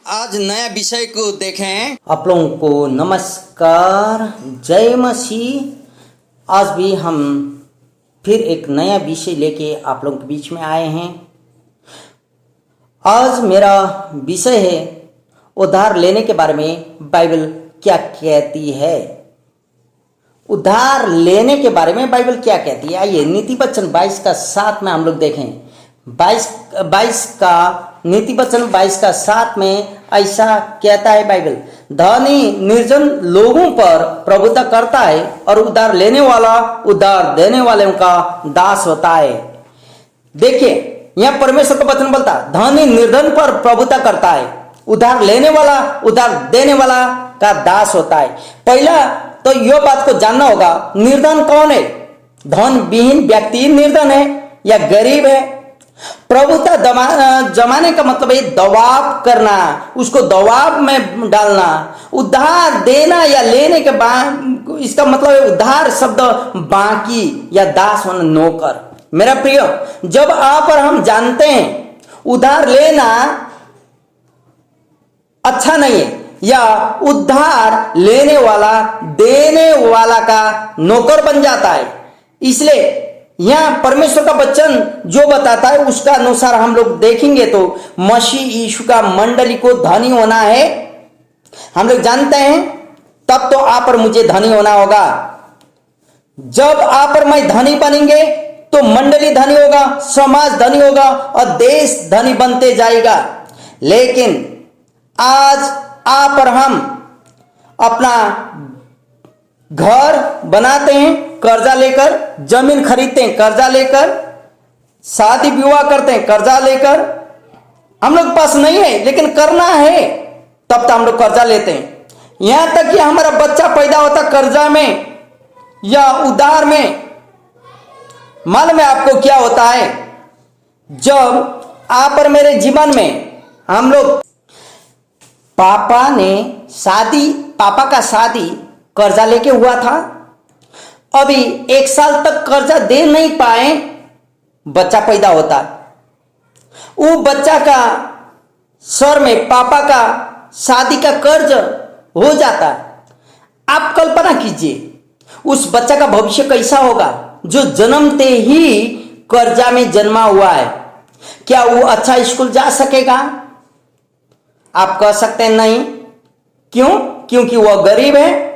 आज नया विषय को देखें। आप लोगों को नमस्कार, जय मसीह। आज भी हम फिर एक नया विषय लेके आप लोगों के बीच में आए हैं। आज मेरा विषय है उधार लेने के बारे में बाइबल क्या कहती है। उधार लेने के बारे में बाइबल क्या कहती है, आइए नीति वचन 22 का 7 में हम लोग देखें। 22 का नीति वचन 22 का 7 में ऐसा कहता है बाइबल, धनी निर्जन लोगों पर प्रभुता करता है और उधार लेने वाला उधार देने वालों का दास होता है। देखिए यह परमेश्वर का वचन बोलता है, धनी निर्धन पर प्रभुता करता है, उधार लेने वाला उधार देने वाला का दास होता है। पहला तो यह बात को जानना होगा, निर्धन कौन है? धन विहीन व्यक्ति निर्धन है या गरीब है। प्रभुता जमाने का मतलब है दबाव करना, उसको दबाव में डालना। उधार देना या लेने के बाद इसका मतलब है उधार शब्द बाकी या दास होना, नौकर। मेरा प्रिय, जब आप और हम जानते हैं उधार लेना अच्छा नहीं है या उधार लेने वाला देने वाला का नौकर बन जाता है, इसलिए यहां परमेश्वर का वचन जो बताता है उसका अनुसार हम लोग देखेंगे तो मसीह यीशु का मंडली को धनी होना है। हम लोग जानते हैं तब तो आप और मुझे धनी होना होगा। जब आप और मैं धनी बनेंगे तो मंडली धनी होगा, समाज धनी होगा और देश धनी बनते जाएगा। लेकिन आज आप और हम अपना घर बनाते हैं कर्जा लेकर, जमीन खरीदते हैं कर्जा लेकर, शादी विवाह करते हैं कर्जा लेकर। हम लोग पास नहीं है लेकिन करना है तब तो हम लोग कर्जा लेते हैं। यहां तक कि हमारा बच्चा पैदा होता कर्जा में या उधार में। मालूम है आपको क्या होता है? जब आप और मेरे जीवन में हम लोग पापा का शादी कर्जा लेके हुआ था, अभी 1 साल तक कर्जा दे नहीं पाए, बच्चा पैदा होता। वो बच्चा का सर में पापा का शादी का कर्ज हो जाता। आप कल्पना कीजिए उस बच्चा का भविष्य कैसा होगा जो जन्मते ही कर्जा में जन्मा हुआ है। क्या वो अच्छा स्कूल जा सकेगा? आप कह सकते हैं नहीं। क्यों? क्योंकि वह गरीब है।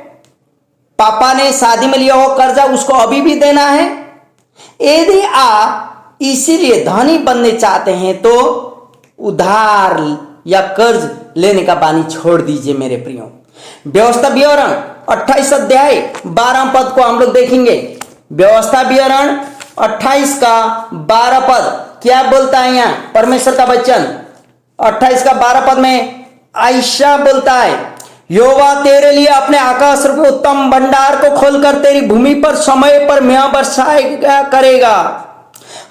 पापा ने शादी में लिया हो कर्जा, उसको अभी भी देना है। यदि आप इसीलिए धनी बनने चाहते हैं तो उधार या कर्ज लेने का बानी छोड़ दीजिए मेरे प्रियो। व्यवस्था विवरण 28 अध्याय 12 पद को हम लोग देखेंगे। व्यवस्था विवरण 28 का 12 पद क्या बोलता है? यहाँ परमेश्वर का वचन 28 का 12 पद में ऐसा बोलता है, यहोवा तेरे लिए अपने आकाश रूपी उत्तम भंडार को खोलकर तेरी भूमि पर समय पर मेह बरसाएगा करेगा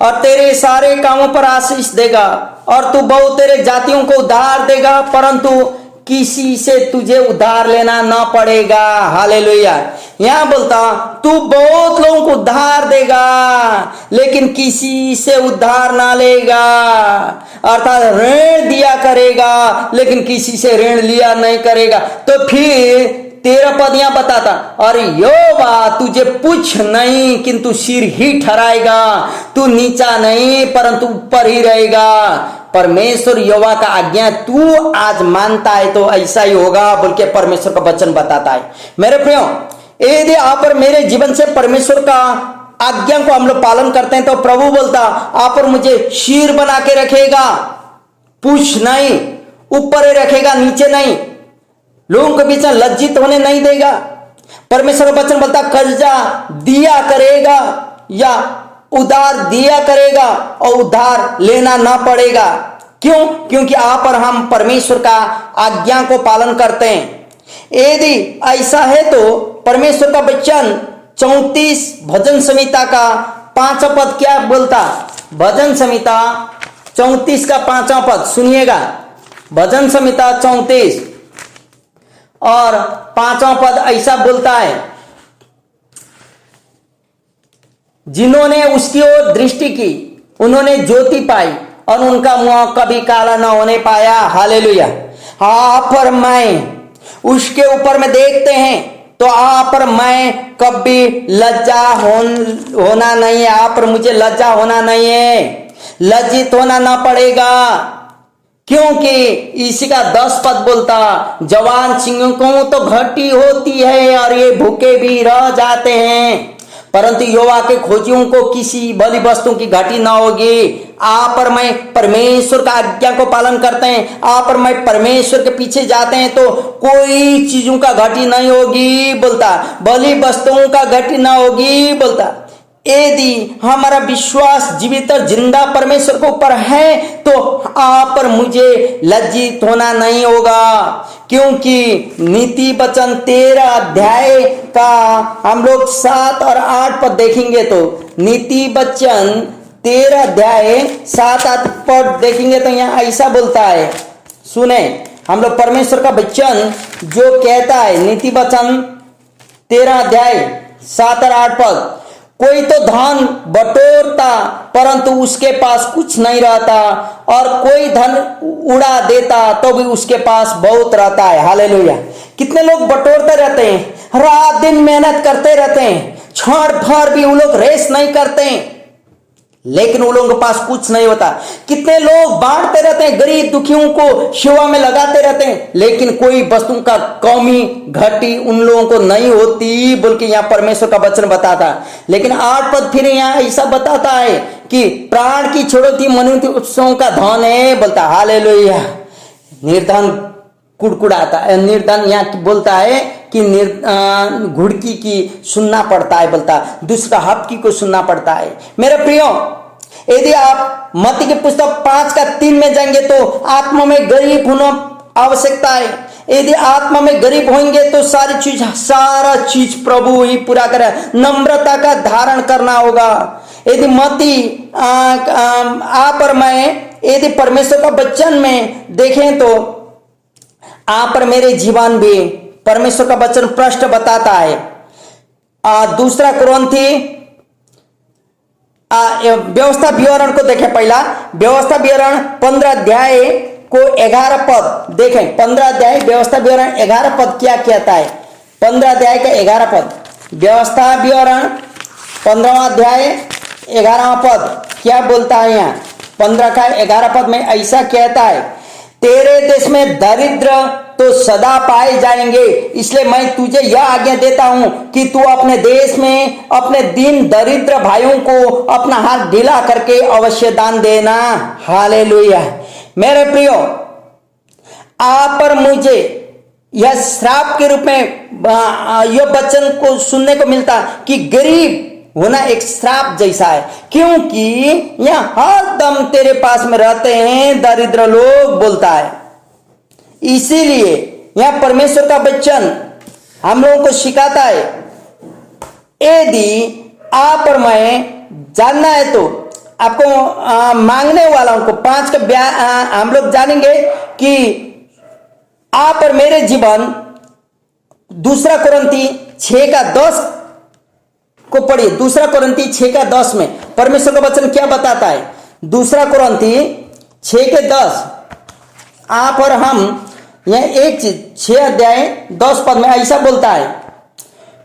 और तेरे सारे कामों पर आशीष देगा और तू बहुत तेरे जातियों को उधार देगा, परंतु किसी से तुझे उधार लेना ना पड़ेगा। हालेलुया। यहां बोलता तू बहुत लोगों को उधार देगा लेकिन किसी से उधार ना लेगा, अर्थात ऋण दिया करेगा लेकिन किसी से ऋण लिया नहीं करेगा। तो फिर 13 पद यहां बताता, और यहोवा तुझे पूछ नहीं किंतु सिर ही ठहराएगा, तू नीचा नहीं परंतु ऊपर ही रहेगा। परमेश्वर यहोवा का आज्ञा तू आज मानता है तो ऐसा ही होगा बोल के परमेश्वर का वचन बताता है। मेरे प्रियो, यदि आप और मेरे जीवन से परमेश्वर का आज्ञा को हम लोग पालन करते हैं तो प्रभु बोलता आप और मुझे सिर बना के रखेगा, पूछ नहीं, ऊपर ही रखेगा, नीचे नहीं, लोगों के बीच में लज्जित होने नहीं देगा। परमेश्वर का वचन बोलता कर्जा दिया करेगा या उधार दिया करेगा और उधार लेना ना पड़ेगा। क्यों? क्योंकि आप और हम परमेश्वर का आज्ञा को पालन करते हैं। यदि ऐसा है तो परमेश्वर का वचन 34 भजन संहिता का 5 पद क्या बोलता? भजन संहिता 34 का 5 पद सुनिएगा। भजन संहिता 34 और 5 पद ऐसा बोलता है, जिन्होंने उसकी ओर दृष्टि की उन्होंने ज्योति पाई और उनका मुंह कभी काला न होने पाया। हालेलुया। आप और मैं उसके ऊपर में देखते हैं तो आप और मैं कभी लज्जा होना नहीं है। आप और मुझे लज्जा होना नहीं है, लज्जित होना ना पड़ेगा, क्योंकि इसी का 10 पद बोलता, जवान सिंहों को तो घटी होती है और ये भूखे भी रह जाते हैं, परंतु यहोवा के खोजियों को किसी बलि वस्तु की घटी ना होगी। आप और मैं परमेश्वर का आज्ञा को पालन करते हैं, आप और मैं परमेश्वर के पीछे जाते हैं तो कोई चीजों का घटी नहीं होगी बोलता, बलि वस्तुओं का घटी ना होगी बोलता। यदि हमारा विश्वास जीवित और जिंदा परमेश्वर के ऊपर है तो आप और मुझे लज्जित होना नहीं होगा, क्योंकि नीति वचन 13 अध्याय का हम लोग 7 और 8 पद देखेंगे तो नीति वचन 13 अध्याय 7-8 पद देखेंगे तो यहाँ ऐसा बोलता है, सुने हम लोग परमेश्वर का वचन जो कहता है। नीति वचन 13 अध्याय 7 और 8 पद, कोई तो धन बटोरता परंतु उसके पास कुछ नहीं रहता, और कोई धन उड़ा देता तो भी उसके पास बहुत रहता है। हालेलुया। कितने लोग बटोरते रहते हैं, रात दिन मेहनत करते रहते हैं, क्षण भर भी वो लोग रेस्ट नहीं करते हैं, लेकिन उन लोगों के पास कुछ नहीं होता। कितने लोग बांटते रहते हैं, गरीब दुखियों को सेवा में लगाते रहते हैं, लेकिन कोई वस्तु का कमी घटी उन लोगों को नहीं होती, बल्कि यहाँ परमेश्वर का वचन बताता। लेकिन 8 पद फिर यहाँ ऐसा बताता है कि प्राण की छोड़ोती मनुष्यों का धन है बोलता। हालेलुया। निर्धन कुड़कुड़ाता है, निर्धन यहाँ बोलता है कि घुड़की की सुनना पड़ता है बोलता, दूसरा हफ्की को सुनना पड़ता है। मेरे प्रियो, यदि आप मत्ती की पुस्तक 5:3 में जाएंगे तो आत्मा में गरीब होना आवश्यकता है। यदि आत्मा में गरीब होंगे तो सारा चीज प्रभु ही पूरा करे, नम्रता का धारण करना होगा। यदि मत्ती आप और मैं यदि परमेश्वर का वचन में देखें तो आप और मेरे जीवन भी परमेश्वर का वचन स्पष्ट बताता है। दूसरा कुरिन्थी व्यवस्था विवरण को देखें। पहला व्यवस्था विवरण 15 अध्याय को 11 पद देखें। 15 अध्याय व्यवस्था विवरण 11 पद क्या कहता है। 15 अध्याय का 11 पद, व्यवस्था विवरण 15वां अध्याय 11वां पद क्या बोलता है। यहाँ 15 का 11 पद में ऐसा कहता है, तेरे देश में दरिद्र तो सदा पाए जाएंगे, इसलिए मैं तुझे यह आज्ञा देता हूं कि तू अपने देश में अपने दीन दरिद्र भाइयों को अपना हाथ ढीला करके अवश्य दान देना। हालेलुया। मेरे प्रियो, आप और मुझे यह श्राप के रूप में यह वचन को सुनने को मिलता कि गरीब होना एक श्राप जैसा है, क्योंकि यह हर दम तेरे पास में रहते हैं दरिद्र लोग बोलता है। इसीलिए यह परमेश्वर का वचन हम लोगों को सिखाता है, यदि आप और मैं जानना है तो आपको मांगने वालों को 5 का हम लोग जानेंगे कि आप और मेरे जीवन। दूसरा कुरिन्थी 6:10 को पढ़िए। दूसरा कुरिन्थी 6:10 में परमेश्वर का वचन क्या बताता है। दूसरा कुरिन्थी 6:10, आप और हम यह एक चीज 6 अध्याय 10 पद में ऐसा बोलता है,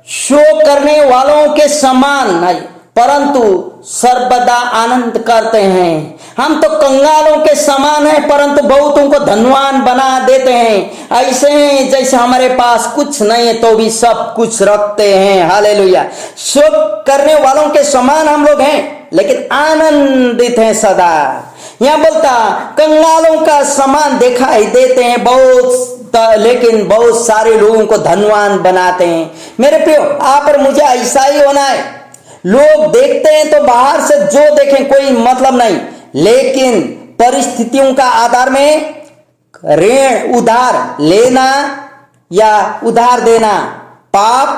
शोक करने वालों के समान नहीं परंतु सर्वदा आनंद करते हैं। हम तो कंगालों के समान हैं परंतु बहुतों को धनवान बना देते हैं। ऐसे हैं जैसे हमारे पास कुछ नहीं है तो भी सब कुछ रखते हैं। हालेलुया। शोक करने वालों के समान हम लोग हैं लेकिन आनंदित हैं सदा। यहां बोलता कंगालों का समान दिखाई देते हैं बहुत, लेकिन बहुत सारे लोगों को धनवान बनाते हैं। मेरे प्रियो, आप और मुझे ऐसा ही होना है। लोग देखते हैं तो बाहर से जो देखें कोई मतलब नहीं, लेकिन परिस्थितियों का आधार में ऋण उधार लेना या उधार देना पाप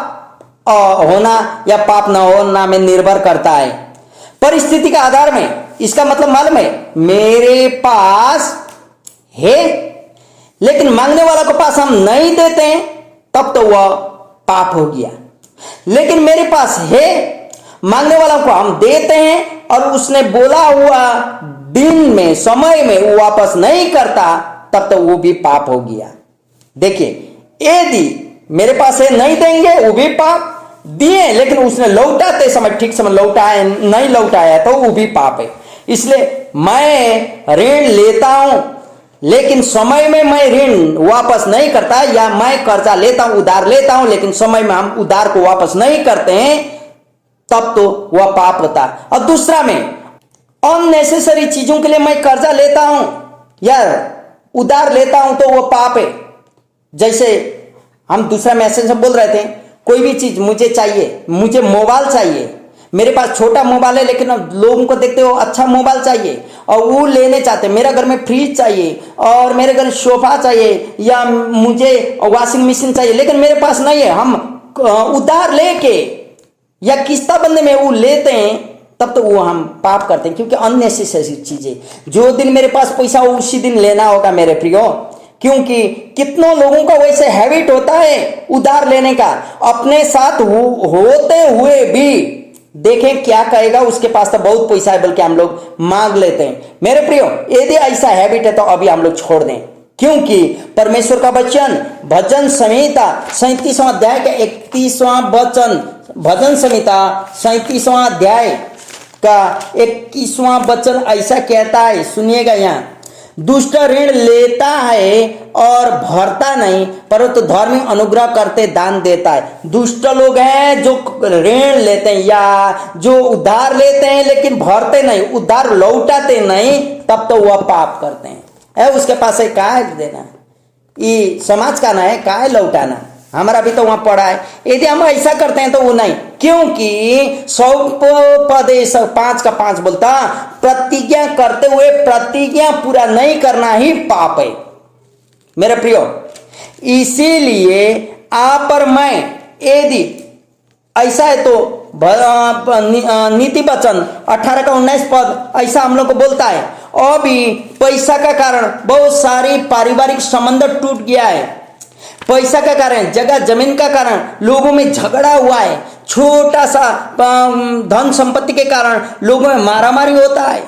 होना या पाप न होना में निर्भर करता है। परिस्थिति का आधार में इसका मतलब मालूम है, मेरे पास है लेकिन मांगने वाला को पास हम नहीं देते हैं तब तो वह पाप हो गया। लेकिन मेरे पास है, मांगने वाला को हम देते हैं और उसने बोला हुआ दिन में समय में वो वापस नहीं करता तब तो वो भी पाप हो गया। देखिए, यदि मेरे पास है नहीं देंगे वो भी पाप, दिए लेकिन उसने लौटाते समय ठीक समय लौटाया नहीं लौटाया तो वो भी पाप है। इसलिए मैं ऋण लेता हूं लेकिन समय में मैं ऋण वापस नहीं करता, या मैं कर्जा लेता हूं उधार लेता हूं लेकिन समय में हम उधार को वापस नहीं करते हैं, तब तो वह पाप होता है। और दूसरा में अननेसेसरी चीजों के लिए मैं कर्जा लेता हूं या उधार लेता हूं तो वह पाप है। जैसे हम दूसरा मैसेज में बोल रहे थे, कोई भी चीज मुझे चाहिए, मुझे मोबाइल चाहिए, मेरे पास छोटा मोबाइल है लेकिन लोगों को देखते हो अच्छा मोबाइल चाहिए और वो लेने चाहते, मेरा घर में फ्रिज चाहिए और मेरे घर सोफा चाहिए या मुझे वॉशिंग मशीन चाहिए लेकिन मेरे पास नहीं है, हम उधार लेके या किस्ता बंदे में वो लेते हैं, तब तो वो हम पाप करते हैं। क्योंकि अननेसेसरी चीजें, जो दिन मेरे पास पैसा हो उसी दिन लेना होगा मेरे प्रियो। क्योंकि कितनों लोगों का वैसे हैबिट होता है उधार लेने का, अपने साथ होते हुए भी देखें क्या कहेगा उसके पास तो बहुत पैसा है बल्कि हम लोग मांग लेते हैं। मेरे प्रियो, यदि ऐसा हैबिट है तो अभी हम लोग छोड़ दें, क्योंकि परमेश्वर का वचन भजन संहिता 37वां अध्याय का 31वां वचन, भजन संहिता 37वां अध्याय का 21वां वचन ऐसा कहता है, सुनिएगा यहाँ, दुष्ट ऋण लेता है और भरता नहीं परंतु धर्मी अनुग्रह करते दान देता है। दुष्ट लोग हैं जो ऋण लेते हैं या जो उधार लेते हैं लेकिन भरते नहीं, उधार लौटाते नहीं, तब तो वह पाप करते हैं। है उसके पास है का देना, ये समाज का ना है, का है लौटाना, हमारा भी तो वहां पड़ा है। यदि हम ऐसा करते हैं तो वो नहीं, क्योंकि 5 का 5 बोलता, प्रतिज्ञा करते हुए प्रतिज्ञा पूरा नहीं करना ही पाप है। मेरे प्रियो, इसीलिए आप और मैं यदि ऐसा है तो नीति वचन 18 का 19 पद ऐसा हम लोग को बोलता है, अभी पैसा का कारण बहुत सारी पारिवारिक संबंध टूट गया है, पैसा का कारण, जगह जमीन का कारण लोगों में झगड़ा हुआ है, छोटा सा धन संपत्ति के कारण लोगों में मारामारी होता है।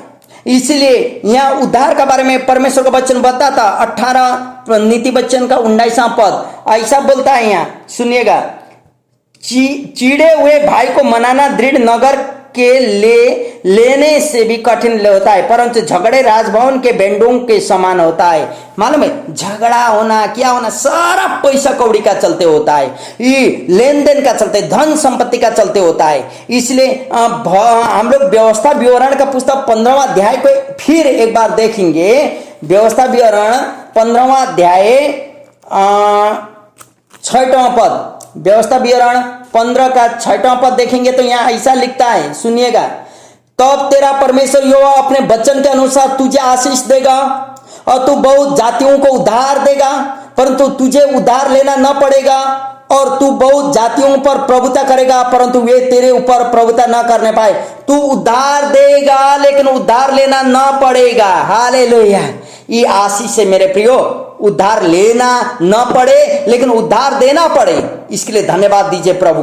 इसलिए यहाँ उद्धार के बारे में परमेश्वर का वचन बताता, 18 नीति वचन का 19वां पद ऐसा बोलता है, यहाँ सुनिएगा, चिड़े हुए भाई को मनाना दृढ़ नगर के लेने से भी कठिन होता है परंतु झगड़े राजभवन के बेंडों के समान होता है। मालूम है, झगड़ा होना क्या होना सारा पैसा कौड़ी का चलते होता है, ये लेन देन का चलते, धन संपत्ति का चलते होता है। इसलिए हम लोग व्यवस्था विवरण का पुस्तक 15वां अध्याय को फिर एक बार देखेंगे। व्यवस्था विवरण 15वां अध्याय 6वां पद, व्यवस्था विवरण 15 का 6वां पद देखेंगे तो यहाँ ऐसा लिखता है, सुनिएगा, तब तेरा परमेश्वर यहोवा अपने वचन के अनुसार तुझे आशीष देगा और तू बहुत जातियों को उधार देगा परंतु तुझे उधार लेना न पड़ेगा, और तू बहुत जातियों पर प्रभुता करेगा परंतु वे तेरे ऊपर प्रभुता न करने पाए। तू उधार देगा लेकिन उधार लेना न पड़ेगा। हालेलुया, ये आशीष से मेरे प्रियो, उधार लेना न पड़े लेकिन उधार देना पड़े, इसके लिए धन्यवाद दीजिए प्रभु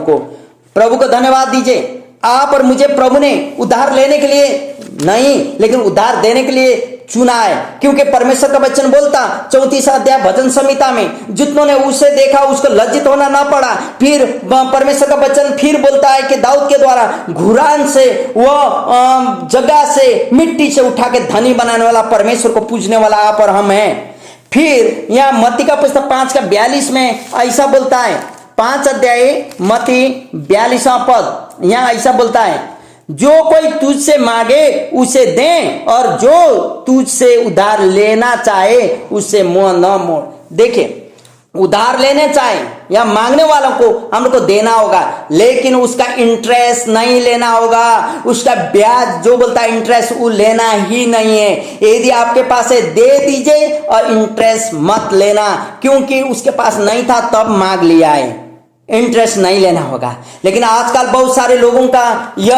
को धन्यवाद दीजिए। आप और मुझे प्रभु ने उधार लेने के लिए नहीं लेकिन उधार देने के लिए चुना है, क्योंकि परमेश्वर का वचन बोलता 34 अध्याय भजन संहिता में, जितनों ने उसे देखा उसको लज्जित होना ना पड़ा। फिर परमेश्वर का वचन फिर बोलता है कि दाऊद के द्वारा घुरान से वह जगह से मिट्टी से उठा के धनी बनाने वाला, परमेश्वर को पूजने वाला आप और हम हैं। फिर यहाँ मत्ती का पुस्तक 5 का 42 में ऐसा बोलता है, 5 अध्याय मत्ती 42वां पद, यहाँ ऐसा बोलता है, जो कोई तुझसे मांगे उसे दे और जो तुझसे उधार लेना चाहे उससे मुंह न मोड़। देखिए, उधार लेने चाहे या मांगने वालों को हम लोग को देना होगा लेकिन उसका इंटरेस्ट नहीं लेना होगा, उसका ब्याज जो बोलता है इंटरेस्ट वो लेना ही नहीं है। यदि आपके पास है दे दीजिए और इंटरेस्ट मत लेना, क्योंकि उसके पास नहीं था तब मांग लिया है, इंटरेस्ट नहीं लेना होगा। लेकिन आजकल बहुत सारे लोगों का यह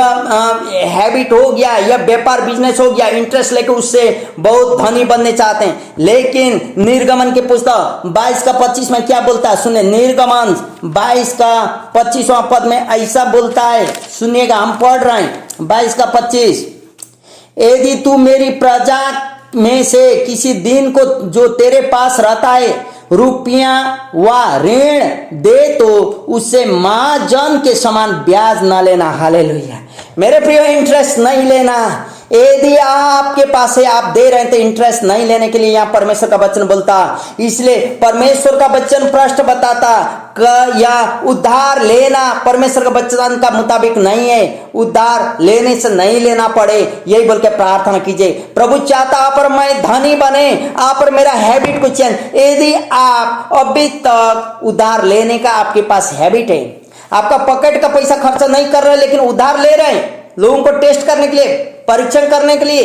हैबिट हो गया, यह व्यापार बिजनेस हो गया, इंटरेस्ट लेकर उससे बहुत धनी बनने चाहते हैं। लेकिन निर्गमन के पुस्तक 22 का 25 में क्या बोलता है, सुनिए, निर्गमन 22 का 25वां पद में ऐसा बोलता है, सुनिएगा, हम पढ़ रहे हैं 22 का 25, यदि तू मेरी प्रजा में से किसी दिन को जो तेरे पास रहता है रुपया व ऋण दे तो उससे महाजन के समान ब्याज ना लेना। हालेलुया। मेरे प्रिय, इंटरेस्ट नहीं लेना। यदि आपके पास है, आप दे रहे हैं, तो इंटरेस्ट नहीं लेने के लिए यहाँ परमेश्वर का वचन बोलता। इसलिए परमेश्वर का वचन प्रश्न बताता या उधार लेना परमेश्वर का वचन का मुताबिक नहीं है। उधार लेने से नहीं लेना पड़े, यही बोल के प्रार्थना कीजिए। प्रभु चाहता आप पर मैं धनी बने, आप पर मेरा हैबिट को चेंज। यदि आप अभी तक उधार लेने का आपके पास हैबिट है, आपका पॉकेट का पैसा खर्चा नहीं कर रहे लेकिन उधार ले रहे हैं लोगों को टेस्ट करने के लिए, परीक्षण करने के लिए,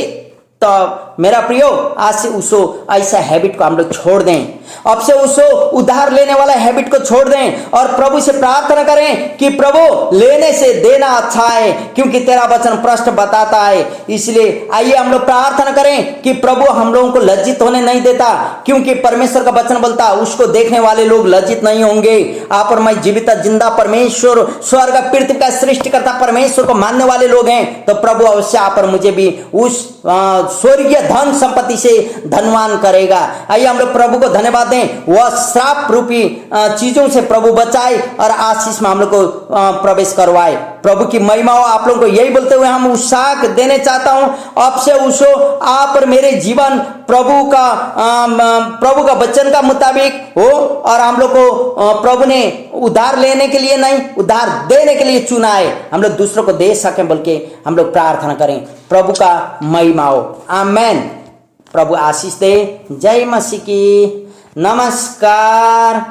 तो मेरा प्रियो, आज से उसको ऐसा हैबिट को हम लोग छोड़ दें। अब से उसको उधार लेने वाला हैबिट को छोड़ दें और प्रभु से प्रार्थना करें कि प्रभु लेने से देना अच्छा है, क्योंकि तेरा वचन प्रश्न बताता है। इसलिए आइए हम लोग प्रार्थना करें कि प्रभु हम लोगों को लज्जित होने नहीं देता, क्योंकि परमेश्वर का वचन बोलता उसको देखने वाले लोग लज्जित नहीं होंगे। आप और मैं जीवित जिंदा परमेश्वर, स्वर्ग पृथ्वी का सृष्टिकर्ता परमेश्वर को मानने वाले लोग हैं, तो प्रभु अवश्य आप और मुझे भी उस स्वर्गीय धन संपत्ति से धनवान करेगा। आइए हम लोग प्रभु को धन्यवाद दें। वह श्राप रूपी चीजों से प्रभु बचाए और आशीष में हम लोग को प्रवेश करवाए। प्रभु की महिमा हो। आप लोगों को यही बोलते हुए हम उत्साह देने चाहता हूं, अब से उसो आप और मेरे जीवन प्रभु का वचन का मुताबिक हो और हम लोग को प्रभु ने उधार लेने के लिए नहीं, उधार देने के लिए चुना है। हम लोग दूसरों को दे सकें बोल के हम लोग प्रार्थना करें। प्रभु का महिमा हो। आमेन। प्रभु आशीष दे। जय मसीह की। नमस्कार।